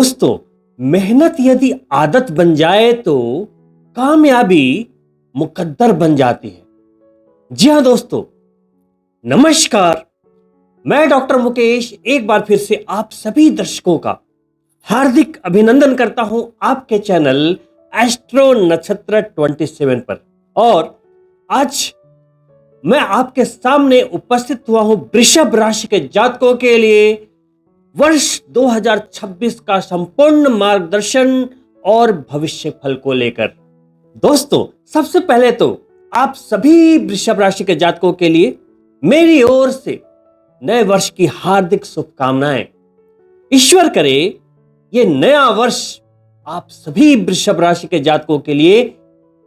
दोस्तों, मेहनत यदि आदत बन जाए तो कामयाबी मुकद्दर बन जाती है। जी हाँ दोस्तों, नमस्कार। मैं डॉक्टर मुकेश एक बार फिर से आप सभी दर्शकों का हार्दिक अभिनंदन करता हूं आपके चैनल एस्ट्रो नक्षत्र 27 पर। और आज मैं आपके सामने उपस्थित हुआ हूं वृषभ राशि के जातकों के लिए वर्ष 2026 का संपूर्ण मार्गदर्शन और भविष्य फल को लेकर। दोस्तों, सबसे पहले तो आप सभी वृषभ राशि के जातकों के लिए मेरी ओर से नए वर्ष की हार्दिक शुभकामनाएं। ईश्वर करे ये नया वर्ष आप सभी वृषभ राशि के जातकों के लिए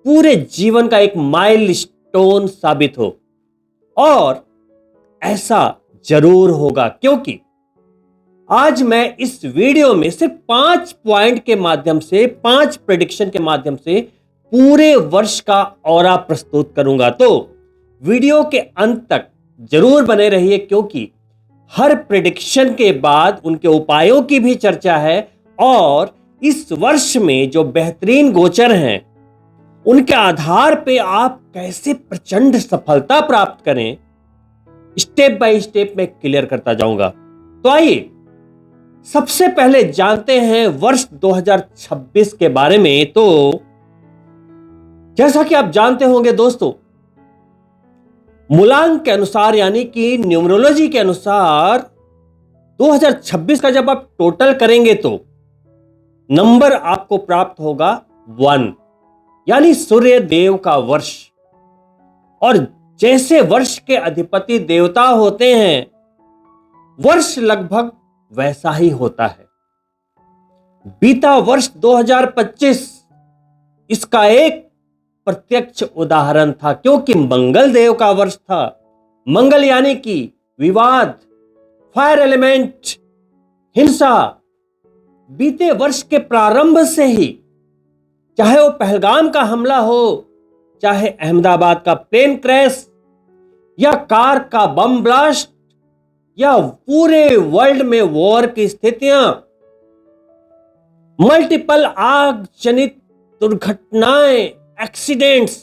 पूरे जीवन का एक माइलस्टोन साबित हो। और ऐसा जरूर होगा, क्योंकि आज मैं इस वीडियो में सिर्फ 5 पॉइंट के माध्यम से, 5 प्रेडिक्शन के माध्यम से पूरे वर्ष का ऑरा प्रस्तुत करूंगा। तो वीडियो के अंत तक जरूर बने रहिए, क्योंकि हर प्रेडिक्शन के बाद उनके उपायों की भी चर्चा है और इस वर्ष में जो बेहतरीन गोचर हैं उनके आधार पे आप कैसे प्रचंड सफलता प्राप्त करें, स्टेप बाय स्टेप में क्लियर करता जाऊंगा। तो आइए सबसे पहले जानते हैं वर्ष 2026 के बारे में। तो जैसा कि आप जानते होंगे दोस्तों, मूलांक के अनुसार यानी कि न्यूमरोलॉजी के अनुसार 2026 का जब आप टोटल करेंगे तो नंबर आपको प्राप्त होगा 1, यानी सूर्य देव का वर्ष। और जैसे वर्ष के अधिपति देवता होते हैं, वर्ष लगभग वैसा ही होता है। बीता वर्ष 2025 इसका एक प्रत्यक्ष उदाहरण था, क्योंकि मंगल देव का वर्ष था। मंगल यानी कि विवाद, फायर एलिमेंट, हिंसा। बीते वर्ष के प्रारंभ से ही, चाहे वो पहलगाम का हमला हो, चाहे अहमदाबाद का प्लेन क्रैश या कार का बम ब्लास्ट या पूरे वर्ल्ड में वॉर की स्थितियां, मल्टीपल आग जनित दुर्घटनाएं, एक्सीडेंट्स।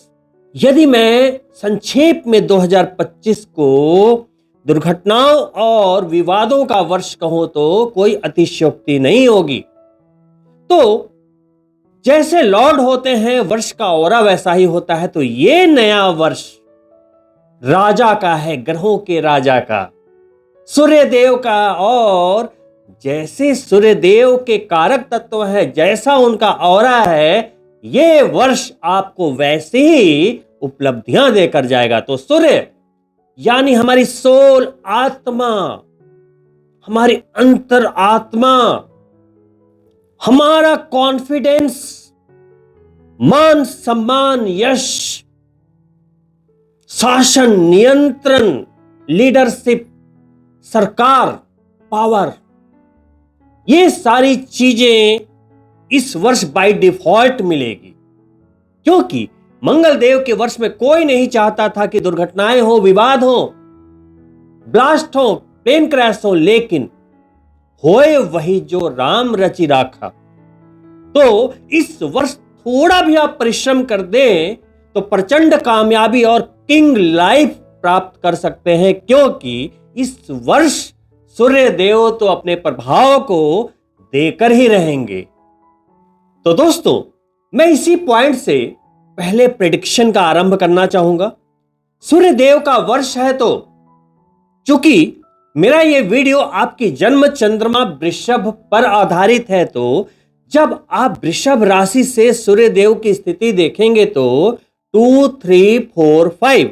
यदि मैं संक्षेप में 2025 को दुर्घटनाओं और विवादों का वर्ष कहूं तो कोई अतिशयोक्ति नहीं होगी। तो जैसे लॉर्ड होते हैं, वर्ष का ऑरा वैसा ही होता है। तो ये नया वर्ष राजा का है, ग्रहों के राजा का, सूर्य देव का। और जैसे सूर्य देव के कारक तत्व है, जैसा उनका ऑरा है, ये वर्ष आपको वैसे ही उपलब्धियां देकर जाएगा। तो सूर्य यानी हमारी सोल, आत्मा, हमारी अंतर आत्मा, हमारा कॉन्फिडेंस, मान सम्मान, यश, शासन, नियंत्रण, लीडरशिप, सरकार, पावर, ये सारी चीजें इस वर्ष बाय डिफॉल्ट मिलेगी। क्योंकि मंगल देव के वर्ष में कोई नहीं चाहता था कि दुर्घटनाएं हो, विवाद हो, ब्लास्ट हो, प्लेन क्रैश हो, लेकिन होए वही जो राम रचि राखा। तो इस वर्ष थोड़ा भी आप परिश्रम कर दें तो प्रचंड कामयाबी और किंग लाइफ प्राप्त कर सकते हैं, क्योंकि इस वर्ष सूर्य देव तो अपने प्रभाव को देकर ही रहेंगे। तो दोस्तों, मैं इसी पॉइंट से पहले प्रेडिक्शन का आरंभ करना चाहूंगा। सूर्य देव का वर्ष है, तो चूंकि मेरा यह वीडियो आपकी जन्म चंद्रमा वृषभ पर आधारित है, तो जब आप वृषभ राशि से सूर्य देव की स्थिति देखेंगे तो 2, 3, 4, 5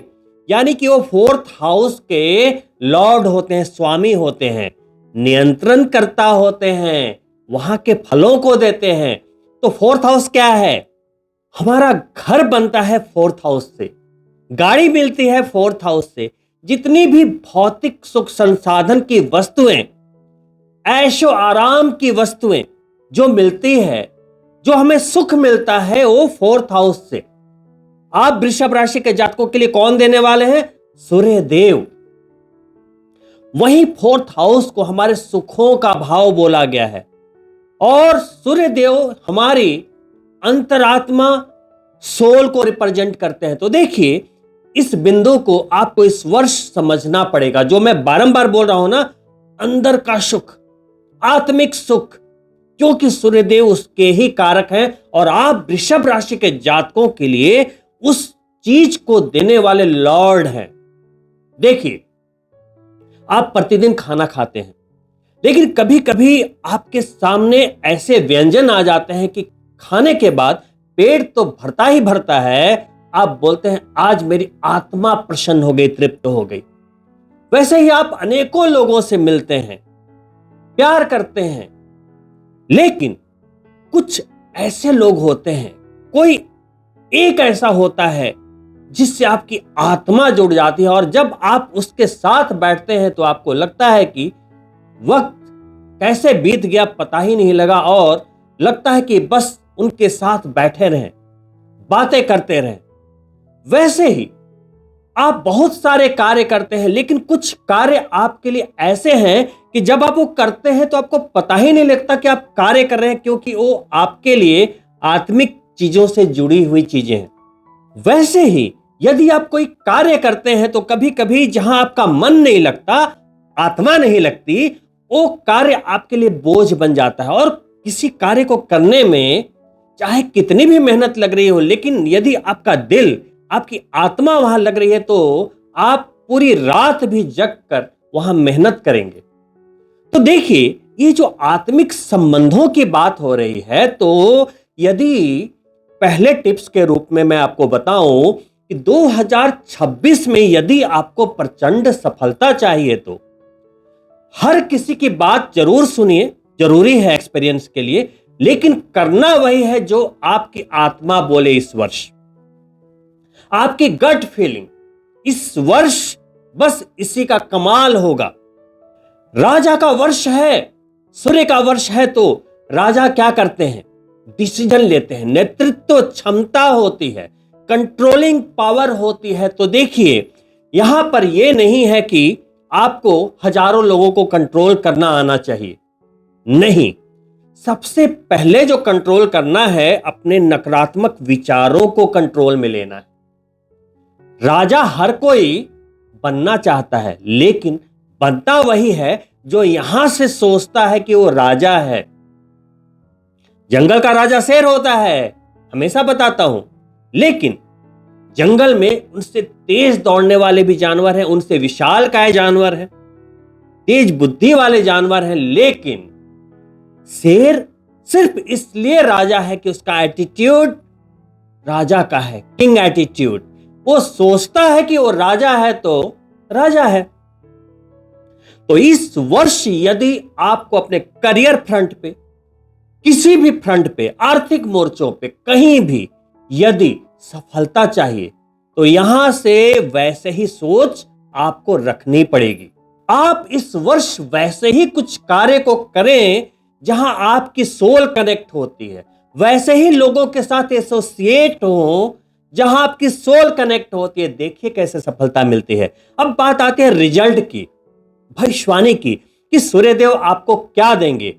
यानी कि वो 4th हाउस के लॉर्ड होते हैं, स्वामी होते हैं, नियंत्रण करता होते हैं, वहां के फलों को देते हैं। तो 4th हाउस क्या है? हमारा घर बनता है 4th हाउस से, गाड़ी मिलती है 4th हाउस से। जितनी भी भौतिक सुख संसाधन की वस्तुएं, ऐशो आराम की वस्तुएं जो मिलती है, जो हमें सुख मिलता है, वो 4th हाउस से। आप वृषभ राशि के जातकों के लिए कौन देने वाले हैं? सूर्य देव। वही 4th हाउस को हमारे सुखों का भाव बोला गया है। और सूर्य देव हमारी अंतरात्मा सोल को रिप्रेजेंट करते हैं। तो देखिए, इस बिंदु को आपको इस वर्ष समझना पड़ेगा। जो मैं बारंबार बोल रहा हूं ना, अंदर का सुख, आत्मिक सुख, क्योंकि सूर्यदेव उसके ही कारक हैं और आप वृषभ राशि के जातकों के लिए उस चीज को देने वाले लॉर्ड हैं। देखिए, आप प्रतिदिन खाना खाते हैं, लेकिन कभी कभी आपके सामने ऐसे व्यंजन आ जाते हैं कि खाने के बाद पेट तो भरता ही भरता है, आप बोलते हैं आज मेरी आत्मा प्रसन्न हो गई, तृप्त हो गई। वैसे ही आप अनेकों लोगों से मिलते हैं, प्यार करते हैं, लेकिन कुछ ऐसे लोग होते हैं, कोई एक ऐसा होता है जिससे आपकी आत्मा जुड़ जाती है, और जब आप उसके साथ बैठते हैं तो आपको लगता है कि वक्त कैसे बीत गया पता ही नहीं लगा, और लगता है कि बस उनके साथ बैठे रहें, बातें करते रहें। वैसे ही आप बहुत सारे कार्य करते हैं, लेकिन कुछ कार्य आपके लिए ऐसे हैं कि जब आप वो करते हैं तो आपको पता ही नहीं लगता कि आप कार्य कर रहे हैं, क्योंकि वो आपके लिए आत्मिक चीजों से जुड़ी हुई चीजें हैं। वैसे ही यदि आप कोई कार्य करते हैं तो कभी कभी जहां आपका मन नहीं लगता, आत्मा नहीं लगती, वो कार्य आपके लिए बोझ बन जाता है। और किसी कार्य को करने में चाहे कितनी भी मेहनत लग रही हो, लेकिन यदि आपका दिल, आपकी आत्मा वहां लग रही है तो आप पूरी रात भी जग कर वहां मेहनत करेंगे। तो देखिए, ये जो आत्मिक संबंधों की बात हो रही है, तो यदि पहले टिप्स के रूप में मैं आपको बताऊं कि 2026 में यदि आपको प्रचंड सफलता चाहिए तो हर किसी की बात जरूर सुनिए, जरूरी है एक्सपीरियंस के लिए, लेकिन करना वही है जो आपकी आत्मा बोले। इस वर्ष आपकी गट फीलिंग, इस वर्ष बस इसी का कमाल होगा। राजा का वर्ष है, सूर्य का वर्ष है, तो राजा क्या करते हैं? डिसीजन लेते हैं, नेतृत्व क्षमता होती है, कंट्रोलिंग पावर होती है। तो देखिए, यहां पर यह नहीं है कि आपको हजारों लोगों को कंट्रोल करना आना चाहिए, नहीं। सबसे पहले जो कंट्रोल करना है, अपने नकारात्मक विचारों को कंट्रोल में लेना है। राजा हर कोई बनना चाहता है, लेकिन बनता वही है जो यहां से सोचता है कि वो राजा है। जंगल का राजा शेर होता है, हमेशा बताता हूं, लेकिन जंगल में उनसे तेज दौड़ने वाले भी जानवर हैं, उनसे विशालकाय जानवर हैं, तेज बुद्धि वाले जानवर हैं, लेकिन शेर सिर्फ इसलिए राजा है कि उसका एटीट्यूड राजा का है, किंग एटीट्यूड। वो सोचता है कि वो राजा है तो राजा है। तो इस वर्ष यदि आपको अपने करियर फ्रंट पे, किसी भी फ्रंट पे, आर्थिक मोर्चों पे, कहीं भी यदि सफलता चाहिए तो यहां से वैसे ही सोच आपको रखनी पड़ेगी। आप इस वर्ष वैसे ही कुछ कार्य को करें जहां आपकी सोल कनेक्ट होती है, वैसे ही लोगों के साथ एसोसिएट हो जहां आपकी सोल कनेक्ट होती है। देखिए कैसे सफलता मिलती है। अब बात आती है रिजल्ट की, भविष्यवाणी की, कि सूर्यदेव आपको क्या देंगे।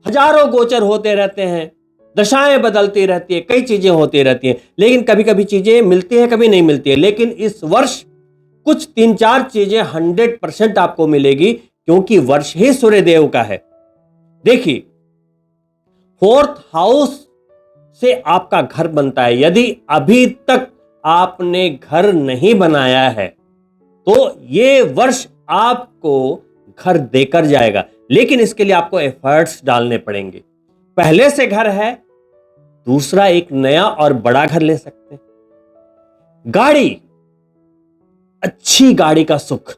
हजारों गोचर होते रहते हैं, दशाएं बदलती रहती है, कई चीजें होती रहती हैं, लेकिन कभी कभी चीजें मिलती हैं, कभी नहीं मिलती है। लेकिन इस वर्ष कुछ 3-4 चीजें 100% आपको मिलेगी, क्योंकि वर्ष ही सूर्यदेव का है। देखिए, 4th हाउस से आपका घर बनता है। यदि अभी तक आपने घर नहीं बनाया है तो ये वर्ष आपको घर देकर जाएगा, लेकिन इसके लिए आपको एफर्ट्स डालने पड़ेंगे। पहले से घर है, दूसरा एक नया और बड़ा घर ले सकते हैं। गाड़ी, अच्छी गाड़ी का सुख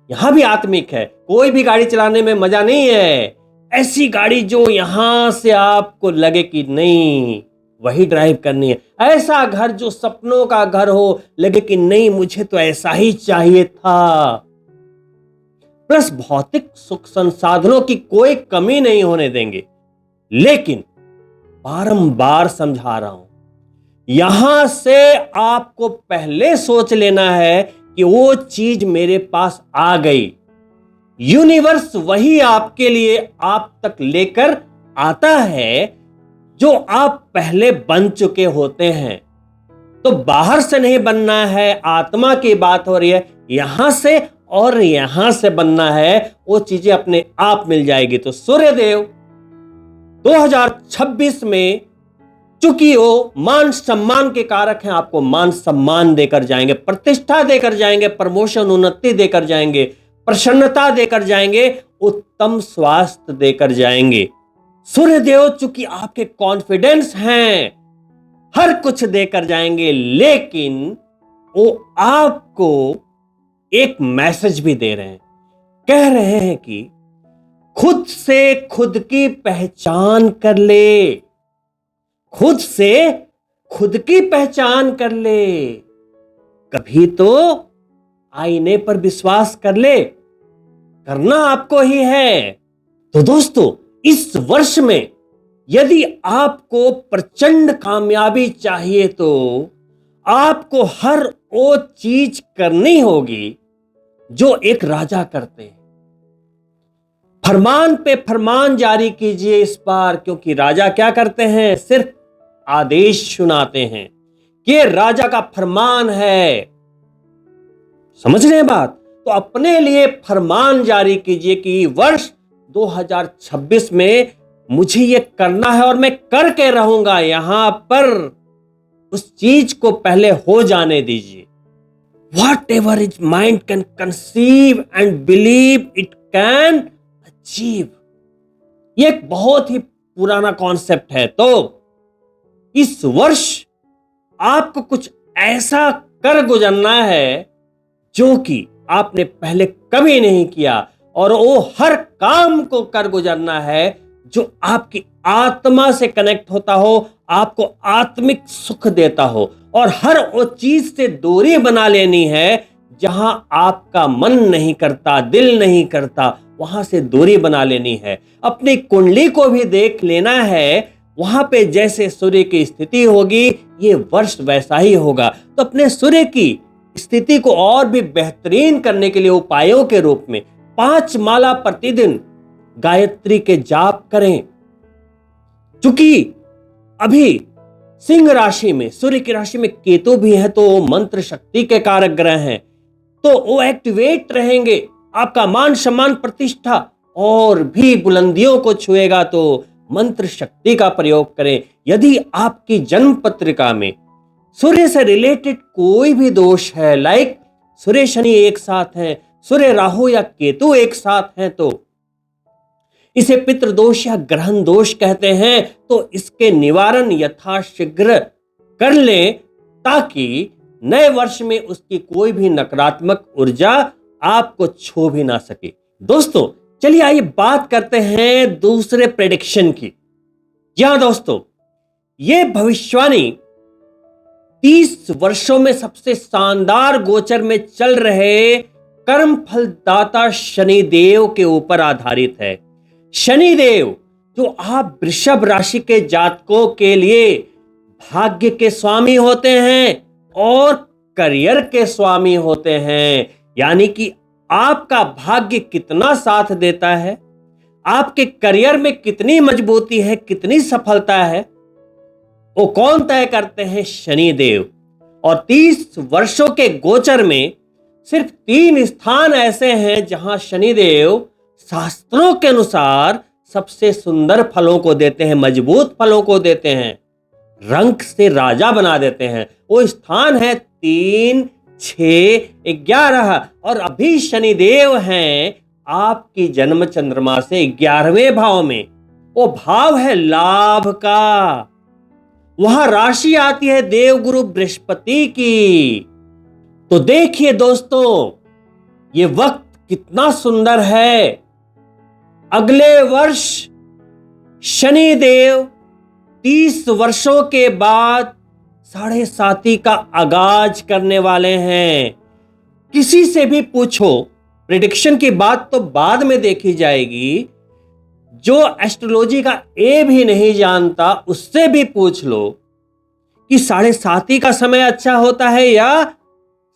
यहां भी आत्मिक है। कोई भी गाड़ी चलाने में मजा नहीं है, ऐसी गाड़ी जो यहां से आपको लगे कि नहीं वही ड्राइव करनी है। ऐसा घर जो सपनों का घर हो, लगे कि नहीं मुझे तो ऐसा ही चाहिए था। प्लस भौतिक सुख संसाधनों की कोई कमी नहीं होने देंगे, लेकिन बारंबार समझा रहा हूं, यहां से आपको पहले सोच लेना है कि वो चीज मेरे पास आ गई। यूनिवर्स वही आपके लिए आप तक लेकर आता है जो आप पहले बन चुके होते हैं। तो बाहर से नहीं बनना है, आत्मा की बात हो रही है, यहां से और यहां से बनना है, वो चीजें अपने आप मिल जाएगी। तो सूर्यदेव 2026 में चूंकि वो मान सम्मान के कारक हैं, आपको मान सम्मान देकर जाएंगे, प्रतिष्ठा देकर जाएंगे, प्रमोशन उन्नति देकर जाएंगे, प्रसन्नता देकर जाएंगे, उत्तम स्वास्थ्य देकर जाएंगे। सूर्यदेव चूंकि आपके कॉन्फिडेंस हैं, हर कुछ देकर जाएंगे, लेकिन वो आपको एक मैसेज भी दे रहे हैं। कह रहे हैं कि खुद से खुद की पहचान कर ले, खुद से खुद की पहचान कर ले, कभी तो आईने पर विश्वास कर ले, करना आपको ही है। तो दोस्तों, इस वर्ष में यदि आपको प्रचंड कामयाबी चाहिए तो आपको हर वो चीज करनी होगी जो एक राजा करते हैं। फरमान पे फरमान जारी कीजिए इस बार, क्योंकि राजा क्या करते हैं? सिर्फ आदेश सुनाते हैं कि राजा का फरमान है। समझ रहे हैं बात? तो अपने लिए फरमान जारी कीजिए कि वर्ष 2026 में मुझे ये करना है और मैं करके रहूंगा। यहां पर उस चीज को पहले हो जाने दीजिए। Whatever his mind can conceive and believe it can achieve, ये एक बहुत ही पुराना कॉन्सेप्ट है। तो इस वर्ष आपको कुछ ऐसा कर गुजरना है जो कि आपने पहले कभी नहीं किया, और वो हर काम को कर गुजरना है जो आपकी आत्मा से कनेक्ट होता हो, आपको आत्मिक सुख देता हो, और हर वो चीज से दूरी बना लेनी है जहां आपका मन नहीं करता, दिल नहीं करता, वहां से दूरी बना लेनी है। अपनी कुंडली को भी देख लेना है, वहां पे जैसे सूर्य की स्थिति होगी ये वर्ष वैसा ही होगा। तो अपने सूर्य की स्थिति को और भी बेहतरीन करने के लिए उपायों के रूप में 5 माला प्रतिदिन गायत्री के जाप करें। चूंकि अभी सिंह राशि में, सूर्य की राशि में केतु भी है, तो मंत्र शक्ति के कारक ग्रह हैं, तो वो एक्टिवेट रहेंगे। आपका मान सम्मान प्रतिष्ठा और भी बुलंदियों को छुएगा। तो मंत्र शक्ति का प्रयोग करें। यदि आपकी जन्म पत्रिका में सूर्य से रिलेटेड कोई भी दोष है, लाइक सूर्य शनि एक साथ हैं, सूर्य राहु या केतु एक साथ हैं, तो इसे पितृदोष या ग्रहण दोष कहते हैं। तो इसके निवारण यथाशीघ्र कर लें ताकि नए वर्ष में उसकी कोई भी नकारात्मक ऊर्जा आपको छू भी ना सके। दोस्तों, चलिए आइए बात करते हैं दूसरे प्रेडिक्शन की। जी हां दोस्तों, ये भविष्यवाणी 30 वर्षों में सबसे शानदार गोचर में चल रहे कर्म फलदाता शनिदेव के ऊपर आधारित है। शनिदेव जो आप वृषभ राशि के जातकों के लिए भाग्य के स्वामी होते हैं और करियर के स्वामी होते हैं, यानी कि आपका भाग्य कितना साथ देता है, आपके करियर में कितनी मजबूती है, कितनी सफलता है, वो कौन तय करते हैं? शनिदेव। और 30 वर्षों के गोचर में सिर्फ 3 स्थान ऐसे हैं जहां शनिदेव शास्त्रों के अनुसार सबसे सुंदर फलों को देते हैं, मजबूत फलों को देते हैं, रंग से राजा बना देते हैं। वो स्थान है 3, 6, 11, और अभी शनिदेव हैं आपकी जन्म चंद्रमा से 11वें भाव में। वो भाव है लाभ का, वहां राशि आती है देवगुरु बृहस्पति की। तो देखिए दोस्तों, ये वक्त कितना सुंदर है। अगले वर्ष शनिदेव 30 वर्षों के बाद 7.5 का आगाज करने वाले हैं। किसी से भी पूछो, प्रेडिक्शन की बात तो बाद में देखी जाएगी, जो एस्ट्रोलॉजी का ए भी नहीं जानता उससे भी पूछ लो कि 7.5 का समय अच्छा होता है या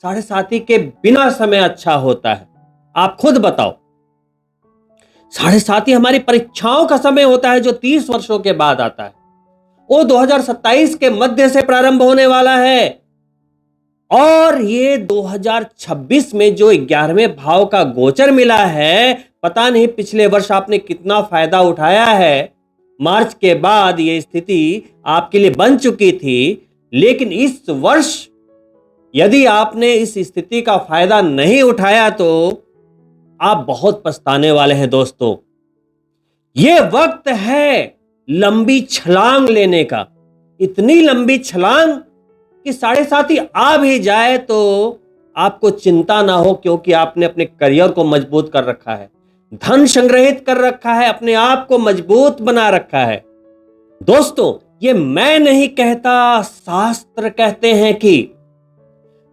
7.5 के बिना समय अच्छा होता है। आप खुद बताओ। साढ़े साथ ही हमारी परीक्षाओं का समय होता है जो 30 वर्षों के बाद आता है। वो 2027 के मध्य से प्रारंभ होने वाला है और ये 2026 में जो 11वें भाव का गोचर मिला है, पता नहीं पिछले वर्ष आपने कितना फायदा उठाया है। मार्च के बाद ये स्थिति आपके लिए बन चुकी थी, लेकिन इस वर्ष यदि आपने इस स्थिति का फायदा नहीं उठाया तो आप बहुत पछताने वाले हैं दोस्तों। ये वक्त है लंबी छलांग लेने का, इतनी लंबी छलांग कि साढ़े साथ ही आ भी जाए तो आपको चिंता ना हो, क्योंकि आपने अपने करियर को मजबूत कर रखा है, धन संग्रहित कर रखा है, अपने आप को मजबूत बना रखा है। दोस्तों, ये मैं नहीं कहता, शास्त्र कहते हैं कि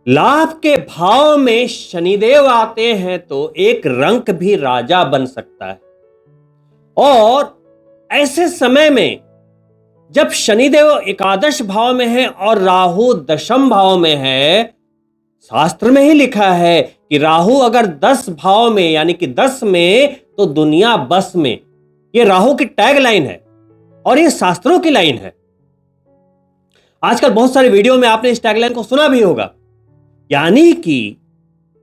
लाभ के भाव में शनिदेव आते हैं तो एक रंक भी राजा बन सकता है। और ऐसे समय में जब शनिदेव एकादश भाव में है और राहु दशम भाव में है, शास्त्र में ही लिखा है कि राहु अगर 10 भाव में यानी कि 10 में तो दुनिया बस में। ये राहु की टैग लाइन है और ये शास्त्रों की लाइन है। आजकल बहुत सारे वीडियो में आपने इस टैग लाइन को सुना भी होगा, यानी कि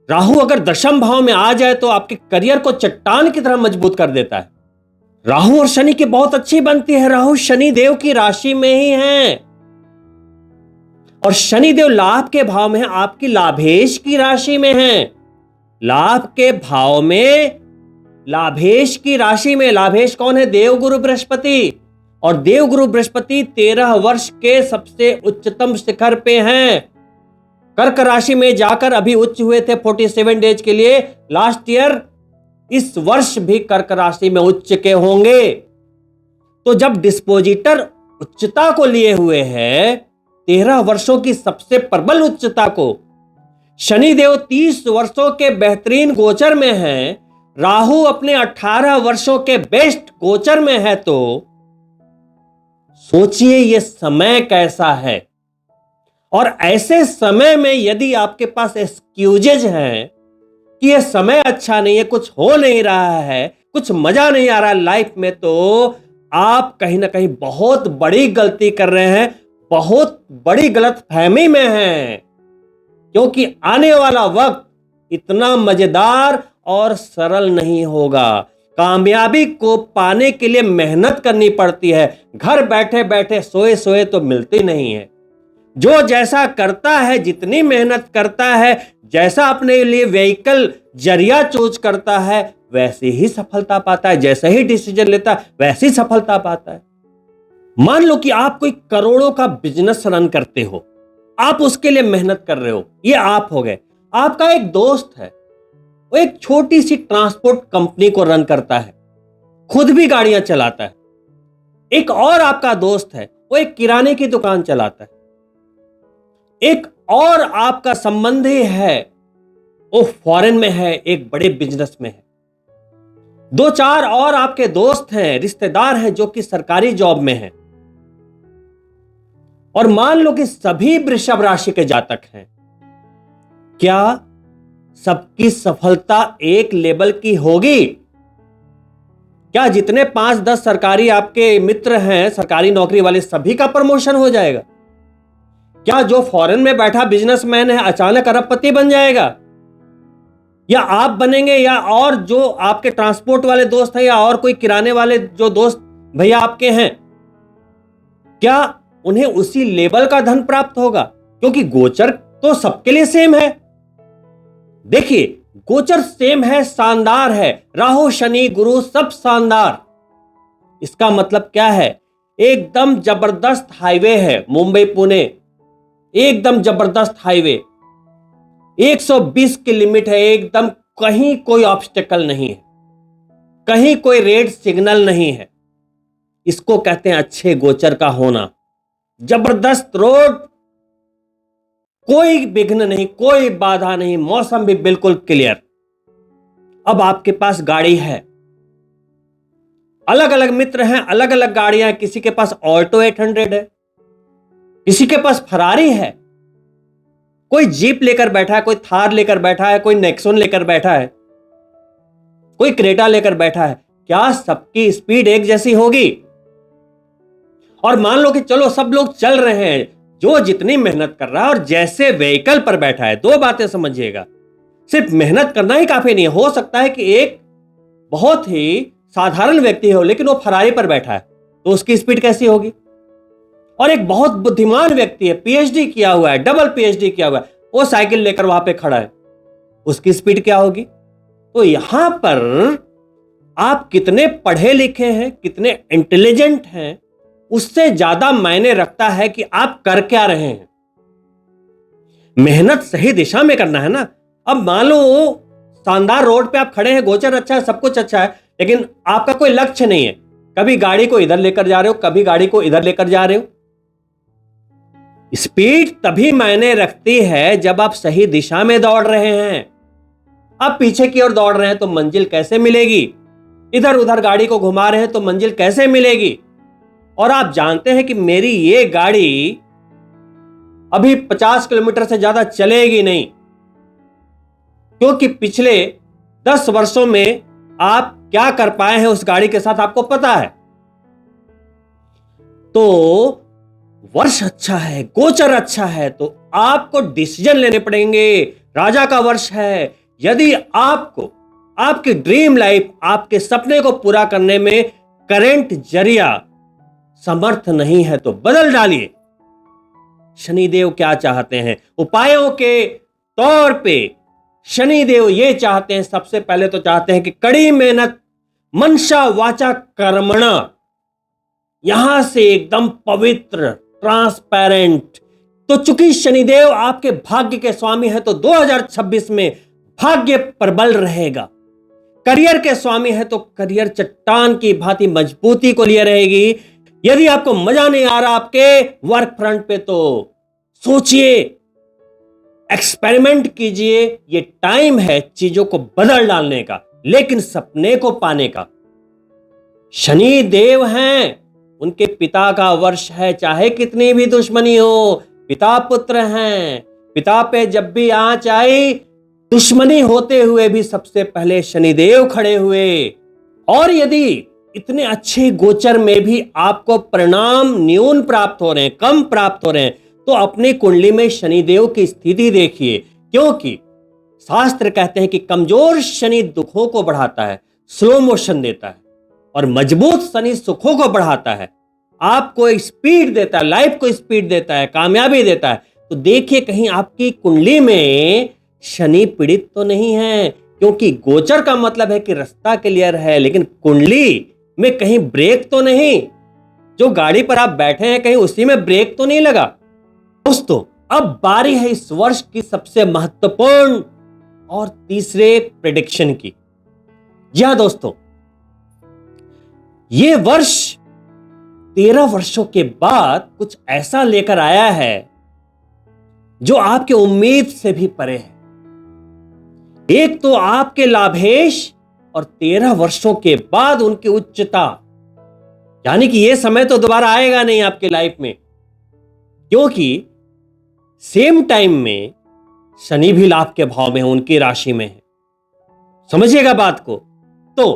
राहु अगर दशम भाव में आ जाए तो आपके करियर को चट्टान की तरह मजबूत कर देता है। राहु और शनि की बहुत अच्छी बनती है। राहु शनि देव की राशि में ही है और शनि देव लाभ के भाव में है, आपकी लाभेश की राशि में है। लाभ के भाव में, लाभेश की राशि में। लाभेश कौन है? देवगुरु बृहस्पति। और देवगुरु बृहस्पति 13 वर्ष के सबसे उच्चतम शिखर पे हैं। कर्क राशि में जाकर अभी उच्च हुए थे 47 डेज के लिए लास्ट ईयर। इस वर्ष भी कर्क राशि में उच्च के होंगे। तो जब डिस्पोजिटर उच्चता को लिए हुए है, 13 वर्षों की सबसे प्रबल उच्चता को, शनिदेव 30 वर्षों के बेहतरीन गोचर में है, राहु अपने 18 वर्षों के बेस्ट गोचर में है, तो सोचिए ये समय कैसा है। और ऐसे समय में यदि आपके पास एक्सक्यूजेज हैं कि ये समय अच्छा नहीं है, कुछ हो नहीं रहा है, कुछ मजा नहीं आ रहा लाइफ में, तो आप कहीं ना कहीं बहुत बड़ी गलती कर रहे हैं, बहुत बड़ी गलतफहमी में हैं। क्योंकि आने वाला वक्त इतना मजेदार और सरल नहीं होगा। कामयाबी को पाने के लिए मेहनत करनी पड़ती है। घर बैठे बैठे सोए सोए तो मिलती नहीं है। जो जैसा करता है, जितनी मेहनत करता है, जैसा अपने लिए व्हीकल जरिया चूज करता है, वैसे ही सफलता पाता है। जैसे ही डिसीजन लेता है वैसी सफलता पाता है। मान लो कि आप कोई करोड़ों का बिजनेस रन करते हो, आप उसके लिए मेहनत कर रहे हो, ये आप हो गए। आपका एक दोस्त है, वो एक छोटी सी ट्रांसपोर्ट कंपनी को रन करता है, खुद भी गाड़ियां चलाता है। एक और आपका दोस्त है, वो एक किराने की दुकान चलाता है। एक और आपका संबंधी है, वो फॉरेन में है, एक बड़े बिजनेस में है। 2-4 और आपके दोस्त हैं, रिश्तेदार हैं, जो कि सरकारी जॉब में हैं। और मान लो कि सभी वृषभ राशि के जातक हैं। क्या सबकी सफलता एक लेवल की होगी? क्या जितने 5-10 सरकारी आपके मित्र हैं, सरकारी नौकरी वाले, सभी का प्रमोशन हो जाएगा? क्या जो फॉरेन में बैठा बिजनेसमैन है अचानक अरबपति बन जाएगा? या आप बनेंगे, या और जो आपके ट्रांसपोर्ट वाले दोस्त हैं, या और कोई किराने वाले जो दोस्त भैया आपके हैं, क्या उन्हें उसी लेवल का धन प्राप्त होगा? क्योंकि गोचर तो सबके लिए सेम है। देखिए, गोचर सेम है, शानदार है। राहु शनि गुरु सब शानदार। इसका मतलब क्या है? एकदम जबरदस्त हाईवे है, मुंबई पुणे, एकदम जबरदस्त हाईवे, 120 की लिमिट है एकदम, कहीं कोई ऑब्स्टेकल नहीं है, कहीं कोई रेड सिग्नल नहीं है। इसको कहते हैं अच्छे गोचर का होना। जबरदस्त रोड, कोई विघ्न नहीं, कोई बाधा नहीं, मौसम भी बिल्कुल क्लियर। अब आपके पास गाड़ी है, अलग अलग मित्र हैं, अलग अलग गाड़ियां, किसी के पास ऑल्टो 800 है, किसी के पास फरारी है, कोई जीप लेकर बैठा है, कोई थार लेकर बैठा है, कोई नेक्सॉन लेकर बैठा है, कोई क्रेटा लेकर बैठा है। क्या सबकी स्पीड एक जैसी होगी? और मान लो कि चलो सब लोग चल रहे हैं, जो जितनी मेहनत कर रहा है और जैसे व्हीकल पर बैठा है, दो बातें समझिएगा, सिर्फ मेहनत करना ही काफी नहीं है। हो सकता है कि एक बहुत ही साधारण व्यक्ति हो लेकिन वो फरारी पर बैठा है, तो उसकी स्पीड कैसी होगी? और एक बहुत बुद्धिमान व्यक्ति है, पीएचडी किया हुआ है, डबल पीएचडी किया हुआ है, वो साइकिल लेकर वहां पे खड़ा है, उसकी स्पीड क्या होगी? तो यहां पर आप कितने पढ़े लिखे हैं, कितने इंटेलिजेंट हैं, उससे ज्यादा मायने रखता है कि आप कर क्या रहे हैं। मेहनत सही दिशा में करना है ना। अब मान लो शानदार रोड पे आप खड़े हैं, गोचर अच्छा है, सब कुछ अच्छा है, लेकिन आपका कोई लक्ष्य नहीं है। कभी गाड़ी को इधर लेकर जा रहे हो, कभी गाड़ी को इधर लेकर जा रहे हो। स्पीड तभी मायने रखती है जब आप सही दिशा में दौड़ रहे हैं। आप पीछे की ओर दौड़ रहे हैं तो मंजिल कैसे मिलेगी? इधर उधर गाड़ी को घुमा रहे हैं तो मंजिल कैसे मिलेगी? और आप जानते हैं कि मेरी ये गाड़ी अभी 50 किलोमीटर से ज्यादा चलेगी नहीं, क्योंकि पिछले 10 वर्षों में आप क्या कर पाए हैं उस गाड़ी के साथ आपको पता है। तो वर्ष अच्छा है, गोचर अच्छा है, तो आपको डिसीजन लेने पड़ेंगे। राजा का वर्ष है। यदि आपको आपकी ड्रीम लाइफ, आपके सपने को पूरा करने में करंट जरिया समर्थ नहीं है तो बदल डालिए। शनिदेव क्या चाहते हैं? उपायों के तौर पे शनिदेव ये चाहते हैं, सबसे पहले तो चाहते हैं कि कड़ी मेहनत, मनसा वाचा कर्मणा, यहां से एकदम पवित्र, ट्रांसपेरेंट। तो चूंकि शनिदेव आपके भाग्य के स्वामी है तो 2026 में भाग्य प्रबल रहेगा। करियर के स्वामी है तो करियर चट्टान की भांति मजबूती को लिए रहेगी। यदि आपको मजा नहीं आ रहा आपके वर्क फ्रंट पे तो सोचिए, एक्सपेरिमेंट कीजिए। ये टाइम है चीजों को बदल डालने का, लेकिन सपने को पाने का। शनि देव हैं, उनके पिता का वर्ष है, चाहे कितनी भी दुश्मनी हो, पिता पुत्र हैं। पिता पे जब भी आंच आई, दुश्मनी होते हुए भी सबसे पहले शनिदेव खड़े हुए। और यदि इतने अच्छे गोचर में भी आपको परिणाम न्यून प्राप्त हो रहे हैं, कम प्राप्त हो रहे हैं, तो अपनी कुंडली में शनिदेव की स्थिति देखिए, क्योंकि शास्त्र कहते हैं कि कमजोर शनि दुखों को बढ़ाता है, स्लो मोशन देता है, और मजबूत शनि सुखों को बढ़ाता है, आपको स्पीड देता है, लाइफ को स्पीड देता है, कामयाबी देता है। तो देखिए कहीं आपकी कुंडली में शनि पीड़ित तो नहीं है, क्योंकि गोचर का मतलब है कि रास्ता क्लियर है, लेकिन कुंडली में कहीं ब्रेक तो नहीं। जो गाड़ी पर आप बैठे हैं कहीं उसी में ब्रेक तो नहीं लगा। दोस्तों, अब बारी है इस वर्ष की सबसे महत्वपूर्ण और तीसरे प्रेडिक्शन की। जी हां दोस्तों, ये वर्ष 13 वर्षों के बाद कुछ ऐसा लेकर आया है जो आपके उम्मीद से भी परे है। एक तो आपके लाभेश, और 13 वर्षों के बाद उनकी उच्चता, यानी कि यह समय तो दोबारा आएगा नहीं आपके लाइफ में, क्योंकि सेम टाइम में शनि भी लाभ के भाव में है, उनकी राशि में है। समझिएगा बात को। तो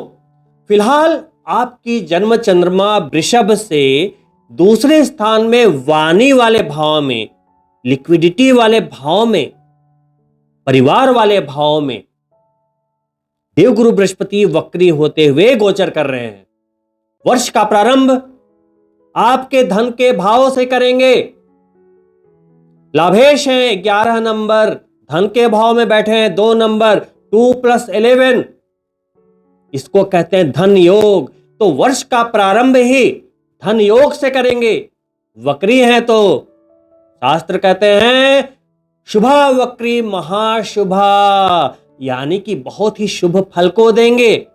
फिलहाल आपकी जन्म चंद्रमा वृषभ से दूसरे स्थान में वाणी वाले भाव में, लिक्विडिटी वाले भाव में, परिवार वाले भाव में देवगुरु बृहस्पति वक्री होते हुए गोचर कर रहे हैं। वर्ष का प्रारंभ आपके धन के भाव से करेंगे। लाभेश है 11 नंबर, धन के भाव में बैठे हैं 2 नंबर, 2 + 11, इसको कहते हैं धन योग। तो वर्ष का प्रारंभ ही धन योग से करेंगे। वक्री है तो शास्त्र कहते हैं शुभा वक्री महाशुभा, यानी कि बहुत ही शुभ फल को देंगे।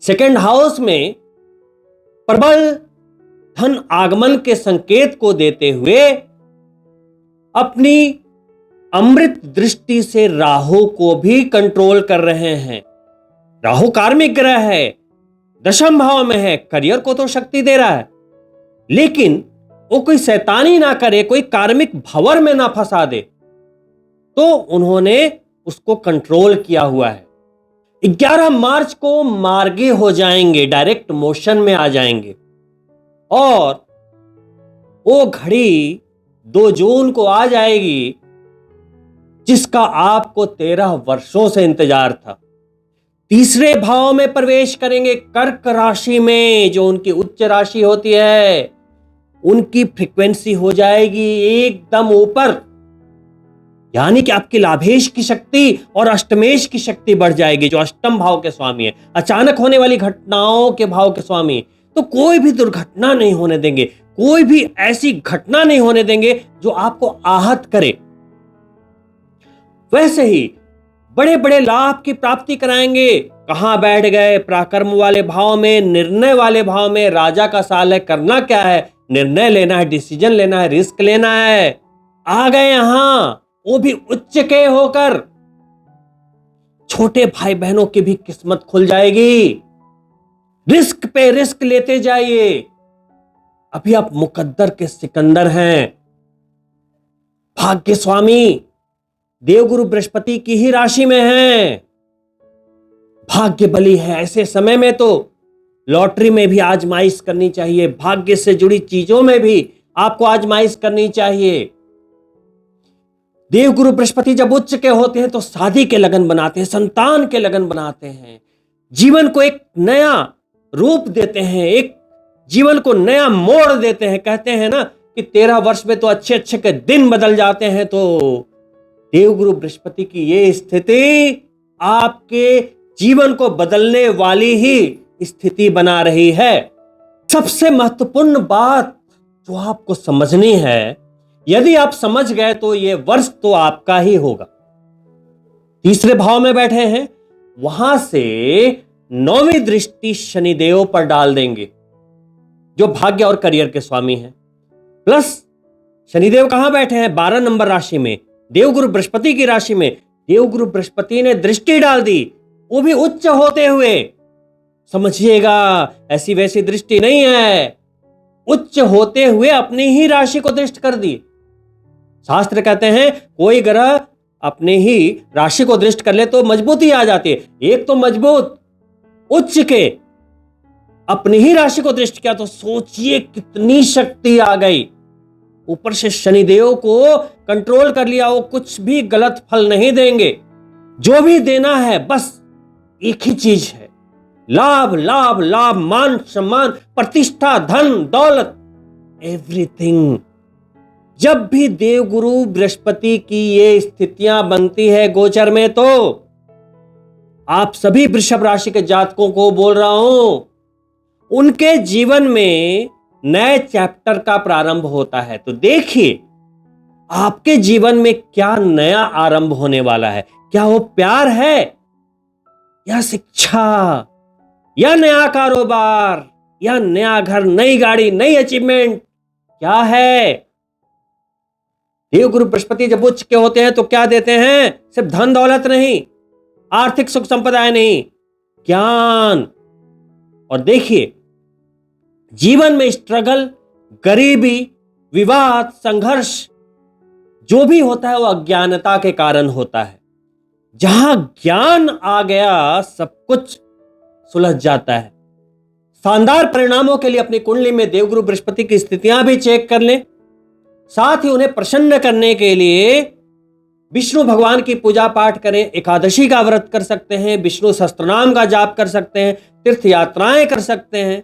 सेकंड हाउस में प्रबल धन आगमन के संकेत को देते हुए अपनी अमृत दृष्टि से राहु को भी कंट्रोल कर रहे हैं। राहु कार्मिक ग्रह है, दशम भाव में है, करियर को तो शक्ति दे रहा है, लेकिन वो कोई शैतानी ना करे, कोई कार्मिक भंवर में ना फंसा दे, तो उन्होंने उसको कंट्रोल किया हुआ है। 11 मार्च को मार्गी हो जाएंगे, डायरेक्ट मोशन में आ जाएंगे। और वो घड़ी 2 जून को आ जाएगी जिसका आपको 13 वर्षों से इंतजार था। तीसरे भाव में प्रवेश करेंगे, कर्क राशि में, जो उनकी उच्च राशि होती है। उनकी फ्रीक्वेंसी हो जाएगी एकदम ऊपर, यानी कि आपकी लाभेश की शक्ति और अष्टमेश की शक्ति बढ़ जाएगी, जो अष्टम भाव के स्वामी है, अचानक होने वाली घटनाओं के भाव के स्वामी। तो कोई भी दुर्घटना नहीं होने देंगे, कोई भी ऐसी घटना नहीं होने देंगे जो आपको आहत करे। वैसे ही बड़े बड़े लाभ की प्राप्ति कराएंगे। कहां बैठ गए? पराक्रम वाले भाव में, निर्णय वाले भाव में। राजा का साल है, करना क्या है? निर्णय लेना है, डिसीजन लेना है, रिस्क लेना है। आ गए यहां, वो भी उच्च के होकर। छोटे भाई बहनों की भी किस्मत खुल जाएगी। रिस्क पे रिस्क लेते जाइए। अभी आप मुकद्दर के सिकंदर हैं। भाग्य स्वामी देवगुरु बृहस्पति की ही राशि में हैं। भाग्य बली है। ऐसे समय में तो लॉटरी में भी आजमाइश करनी चाहिए, भाग्य से जुड़ी चीजों में भी आपको आजमाइश करनी चाहिए। देवगुरु बृहस्पति जब उच्च के होते हैं तो शादी के लगन बनाते हैं, संतान के लगन बनाते हैं, जीवन को एक नया रूप देते हैं, एक जीवन को नया मोड़ देते हैं। कहते हैं ना कि 13 वर्ष में तो अच्छे अच्छे के दिन बदल जाते हैं। तो देवगुरु बृहस्पति की ये स्थिति आपके जीवन को बदलने वाली ही स्थिति बना रही है। सबसे महत्वपूर्ण बात जो आपको समझनी है, यदि आप समझ गए तो ये वर्ष तो आपका ही होगा। तीसरे भाव में बैठे हैं, वहां से 9वीं दृष्टि शनिदेव पर डाल देंगे, जो भाग्य और करियर के स्वामी हैं। प्लस शनिदेव कहां बैठे हैं? 12 नंबर राशि में, देवगुरु बृहस्पति की राशि में। देवगुरु बृहस्पति ने दृष्टि डाल दी, वो भी उच्च होते हुए। समझिएगा, ऐसी वैसी दृष्टि नहीं है, उच्च होते हुए अपनी ही राशि को दृष्ट कर दी। शास्त्र कहते हैं कोई ग्रह अपने ही राशि को दृष्ट कर ले तो मजबूती आ जाती है। एक तो मजबूत उच्च के अपनी ही राशि को दृष्ट किया, तो सोचिए कितनी शक्ति आ गई। ऊपर से शनिदेव को कंट्रोल कर लिया, वो कुछ भी गलत फल नहीं देंगे। जो भी देना है बस एक ही चीज है, लाभ लाभ लाभ, मान सम्मान, प्रतिष्ठा, धन दौलत, एवरीथिंग। जब भी देवगुरु बृहस्पति की ये स्थितियां बनती है गोचर में, तो आप सभी वृषभ राशि के जातकों को बोल रहा हूं, उनके जीवन में नए चैप्टर का प्रारंभ होता है। तो देखिए आपके जीवन में क्या नया आरंभ होने वाला है। क्या वो प्यार है, या शिक्षा, या नया कारोबार, या नया घर, नई गाड़ी, नई अचीवमेंट, क्या है? देवगुरु बृहस्पति जब उच्च के होते हैं तो क्या देते हैं? सिर्फ धन दौलत नहीं, आर्थिक सुख संपदाएं नहीं, ज्ञान। और देखिए जीवन में स्ट्रगल, गरीबी, विवाद, संघर्ष जो भी होता है वो अज्ञानता के कारण होता है। जहां ज्ञान आ गया सब कुछ सुलझ जाता है। शानदार परिणामों के लिए अपनी कुंडली में देवगुरु बृहस्पति की स्थितियां भी चेक कर लें। साथ ही उन्हें प्रसन्न करने के लिए विष्णु भगवान की पूजा पाठ करें। एकादशी का व्रत कर सकते हैं, विष्णु सहस्त्रनाम का जाप कर सकते हैं, तीर्थ यात्राएं कर सकते हैं।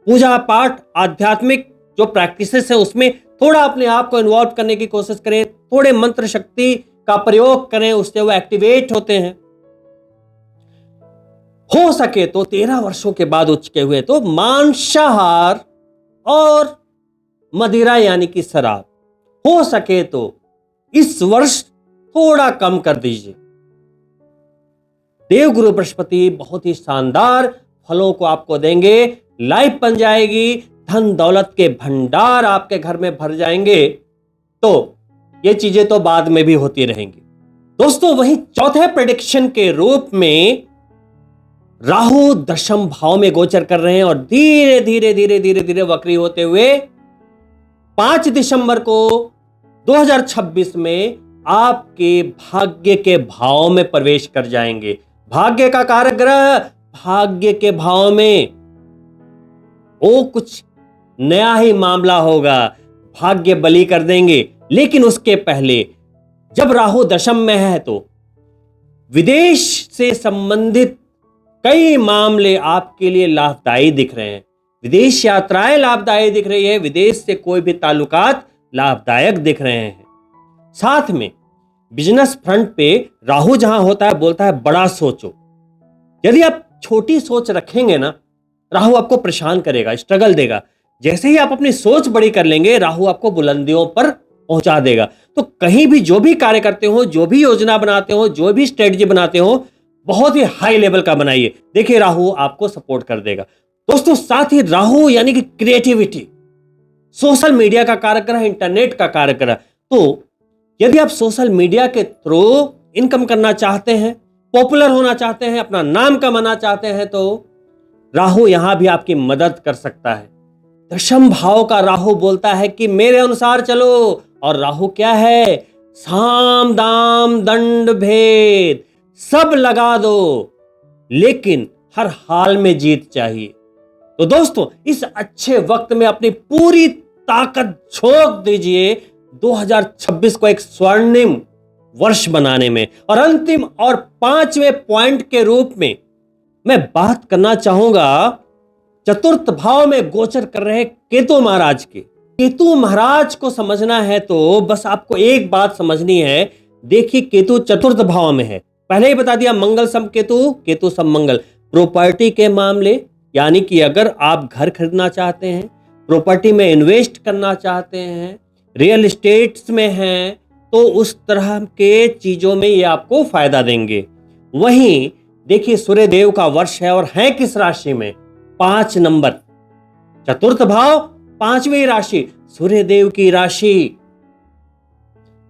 पूजा पाठ, आध्यात्मिक जो प्रैक्टिसेस है उसमें थोड़ा अपने आप को इन्वॉल्व करने की कोशिश करें। थोड़े मंत्र शक्ति का प्रयोग करें, उससे वो एक्टिवेट होते हैं। हो सके तो 13 वर्षों के बाद उच्च के हुए तो मांसाहार और मदिरा यानी कि शराब हो सके तो इस वर्ष थोड़ा कम कर दीजिए। देवगुरु बृहस्पति बहुत ही शानदार फलों को आपको देंगे। लाइफ बन जाएगी, धन दौलत के भंडार आपके घर में भर जाएंगे। तो ये चीजें तो बाद में भी होती रहेंगी दोस्तों। वहीं चौथे प्रेडिक्शन के रूप में राहु दशम भाव में गोचर कर रहे हैं और धीरे धीरे धीरे धीरे धीरे वक्री होते हुए 5 दिसंबर को 2026 में आपके भाग्य के भाव में प्रवेश कर जाएंगे। भाग्य का कारक ग्रह भाग्य के भाव में, वो कुछ नया ही मामला होगा, भाग्य बली कर देंगे। लेकिन उसके पहले जब राहु दशम में है तो विदेश से संबंधित कई मामले आपके लिए लाभदायी दिख रहे हैं। विदेश यात्राएं लाभदायी दिख रही है, विदेश से कोई भी ताल्लुकात लाभदायक दिख रहे हैं। साथ में बिजनेस फ्रंट पे राहु जहां होता है बोलता है बड़ा सोचो। यदि आप छोटी सोच रखेंगे ना, राहु आपको परेशान करेगा, स्ट्रगल देगा। जैसे ही आप अपनी सोच बड़ी कर लेंगे, राहु आपको बुलंदियों पर पहुंचा देगा। तो कहीं भी जो भी कार्य करते हो, जो भी योजना बनाते हो, जो भी स्ट्रेटजी बनाते हो, बहुत ही हाई लेवल का बनाइए। देखिए राहु आपको सपोर्ट कर देगा। दोस्तों साथ ही राहु यानी कि क्रिएटिविटी, सोशल मीडिया का कारक ग्रह, इंटरनेट का कारक ग्रह। तो यदि आप सोशल मीडिया के थ्रू इनकम करना चाहते हैं, पॉपुलर होना चाहते हैं, अपना नाम कमाना चाहते हैं, तो राहु यहां भी आपकी मदद कर सकता है। दशम भाव का राहु बोलता है कि मेरे अनुसार चलो, और राहु क्या है? साम दाम दंड भेद सब लगा दो, लेकिन हर हाल में जीत चाहिए। तो दोस्तों इस अच्छे वक्त में अपनी पूरी ताकत झोंक दीजिए 2026 को एक स्वर्णिम वर्ष बनाने में। और अंतिम और 5वें पॉइंट के रूप में मैं बात करना चाहूंगा चतुर्थ भाव में गोचर कर रहे केतु महाराज के। केतु महाराज को समझना है तो बस आपको एक बात समझनी है। देखिए केतु चतुर्थ भाव में है, पहले ही बता दिया, मंगल सम केतु, केतु सम मंगल। प्रॉपर्टी के मामले, यानी कि अगर आप घर खरीदना चाहते हैं, प्रॉपर्टी में इन्वेस्ट करना चाहते हैं, रियल एस्टेट्स में हैं, तो उस तरह के चीजों में ये आपको फायदा देंगे। वहीं देखिए सूर्य देव का वर्ष है और है किस राशि में? 5 नंबर, चतुर्थ भाव, 5वीं राशि, सूर्य देव की राशि।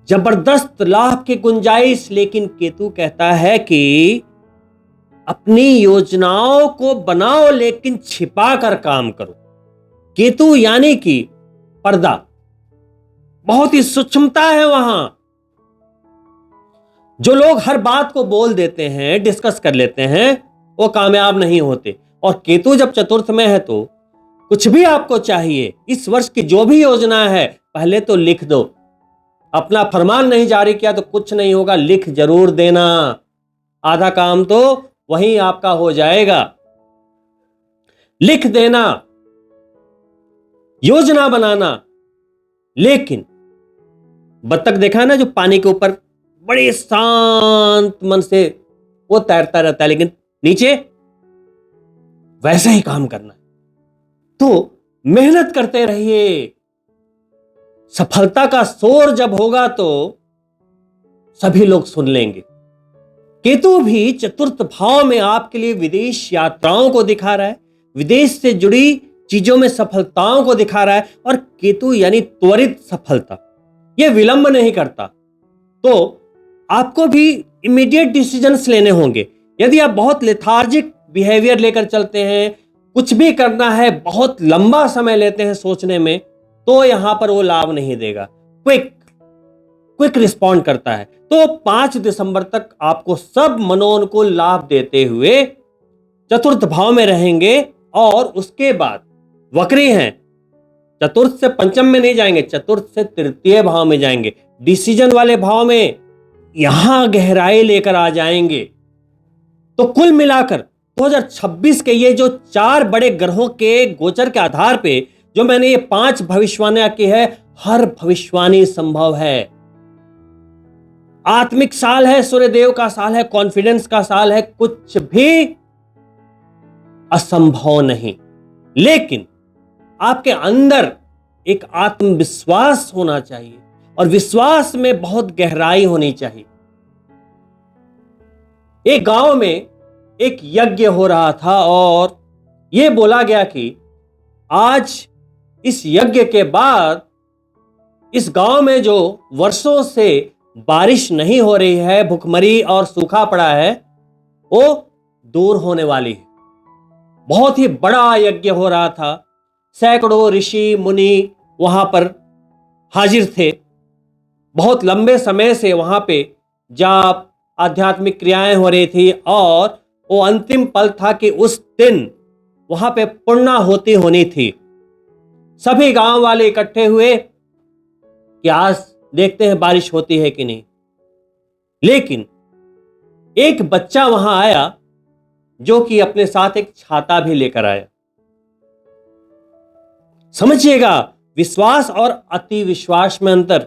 जबरदस्त लाभ की गुंजाइश। लेकिन केतु कहता है कि अपनी योजनाओं को बनाओ लेकिन छिपा कर काम करो। केतु यानी कि पर्दा, बहुत ही सूक्ष्मता है वहां। जो लोग हर बात को बोल देते हैं, डिस्कस कर लेते हैं, वो कामयाब नहीं होते। और केतु जब चतुर्थ में है तो कुछ भी आपको चाहिए, इस वर्ष की जो भी योजना है पहले तो लिख दो। अपना फरमान नहीं जारी किया तो कुछ नहीं होगा, लिख जरूर देना, आधा काम तो वहीं आपका हो जाएगा। लिख देना, योजना बनाना। लेकिन बत्तख देखा है ना, जो पानी के ऊपर बड़े शांत मन से वो तैरता रहता है, लेकिन नीचे वैसे ही काम करना है। तो मेहनत करते रहिए। सफलता का शोर जब होगा तो सभी लोग सुन लेंगे। केतु भी चतुर्थ भाव में आपके लिए विदेश यात्राओं को दिखा रहा है, विदेश से जुड़ी चीजों में सफलताओं को दिखा रहा है। और केतु यानी त्वरित सफलता, यह विलंब नहीं करता। तो आपको भी इमीडिएट डिसीजंस लेने होंगे। यदि आप बहुत लेथार्जिक बिहेवियर लेकर चलते हैं, कुछ भी करना है बहुत लंबा समय लेते हैं सोचने में, तो यहां पर वो लाभ नहीं देगा। क्विक रिस्पॉन्ड करता है। तो 5 दिसंबर तक आपको सब मनोनुकूल लाभ देते हुए चतुर्थ भाव में रहेंगे। और उसके बाद वक्री हैं, चतुर्थ से पंचम में नहीं जाएंगे, चतुर्थ से तृतीय भाव में जाएंगे, डिसीजन वाले भाव में यहां गहराई लेकर आ जाएंगे। तो कुल मिलाकर 2026 के ये जो 4 बड़े ग्रहों के गोचर के आधार पे जो मैंने ये 5 भविष्यवाणियां की है, हर भविष्यवाणी संभव है। आत्मिक साल है, सूर्यदेव का साल है, कॉन्फिडेंस का साल है, कुछ भी असंभव नहीं। लेकिन आपके अंदर एक आत्मविश्वास होना चाहिए और विश्वास में बहुत गहराई होनी चाहिए। एक गांव में एक यज्ञ हो रहा था और यह बोला गया कि आज इस यज्ञ के बाद इस गांव में जो वर्षों से बारिश नहीं हो रही है, भुखमरी और सूखा पड़ा है, वो दूर होने वाली है। बहुत ही बड़ा यज्ञ हो रहा था, सैकड़ों ऋषि मुनि वहां पर हाजिर थे। बहुत लंबे समय से वहां पे जाप आध्यात्मिक क्रियाएं हो रही थी और वो अंतिम पल था कि उस दिन वहां पे पूर्णाहुति होनी थी। सभी गांव वाले इकट्ठे हुए कि आज देखते हैं बारिश होती है कि नहीं। लेकिन एक बच्चा वहां आया जो कि अपने साथ एक छाता भी लेकर आया। समझिएगा, विश्वास और अति विश्वास में अंतर।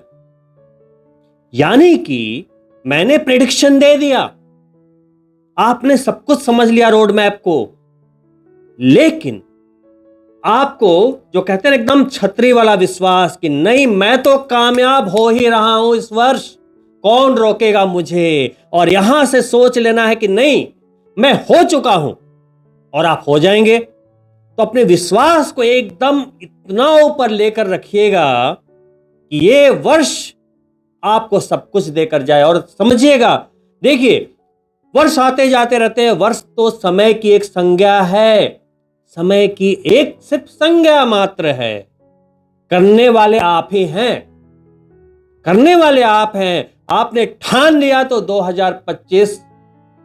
यानी कि मैंने प्रेडिक्शन दे दिया, आपने सब कुछ समझ लिया रोड मैप को, लेकिन आपको जो कहते हैं एकदम छतरी वाला विश्वास कि नहीं, मैं तो कामयाब हो ही रहा हूं इस वर्ष, कौन रोकेगा मुझे। और यहां से सोच लेना है कि नहीं, मैं हो चुका हूं और आप हो जाएंगे। तो अपने विश्वास को एकदम इतना ऊपर लेकर रखिएगा कि ये वर्ष आपको सब कुछ देकर जाए। और समझिएगा, देखिए, वर्ष आते जाते रहते हैं। वर्ष तो समय की एक संज्ञा है, समय की एक सिर्फ संज्ञा मात्र है। करने वाले आप ही हैं, करने वाले आप हैं। आपने ठान लिया तो 2025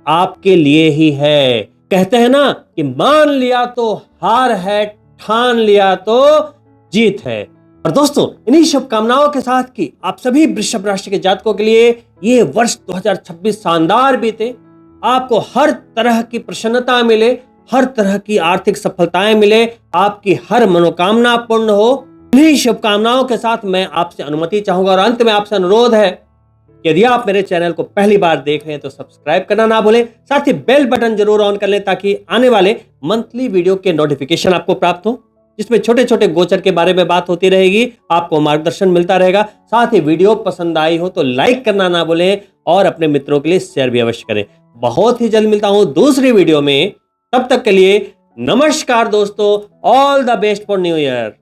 आपके लिए ही है। कहते हैं ना कि मान लिया तो हार है, ठान लिया तो जीत है। और दोस्तों, इन्हीं शुभकामनाओं के साथ कि आप सभी वृषभ राशि के जातकों के लिए ये वर्ष 2026 शानदार बीते, आपको हर तरह की प्रसन्नता मिले, हर तरह की आर्थिक सफलताएं मिले, आपकी हर मनोकामना पूर्ण हो। इन्हीं शुभकामनाओं के साथ मैं आपसे अनुमति चाहूंगा और अंत में आपसे अनुरोध है, यदि आप मेरे चैनल को पहली बार देख रहे हैं तो सब्सक्राइब करना ना भूलें, साथ ही बेल बटन जरूर ऑन कर लें ताकि आने वाले मंथली वीडियो के नोटिफिकेशन आपको प्राप्त हो, जिसमें छोटे छोटे गोचर के बारे में बात होती रहेगी, आपको मार्गदर्शन मिलता रहेगा। साथ ही वीडियो पसंद आई हो तो लाइक करना ना भूलें और अपने मित्रों के लिए शेयर भी अवश्य करें। बहुत ही जल्द मिलता हूं दूसरी वीडियो में, तब तक के लिए नमस्कार दोस्तों, all the best for new year.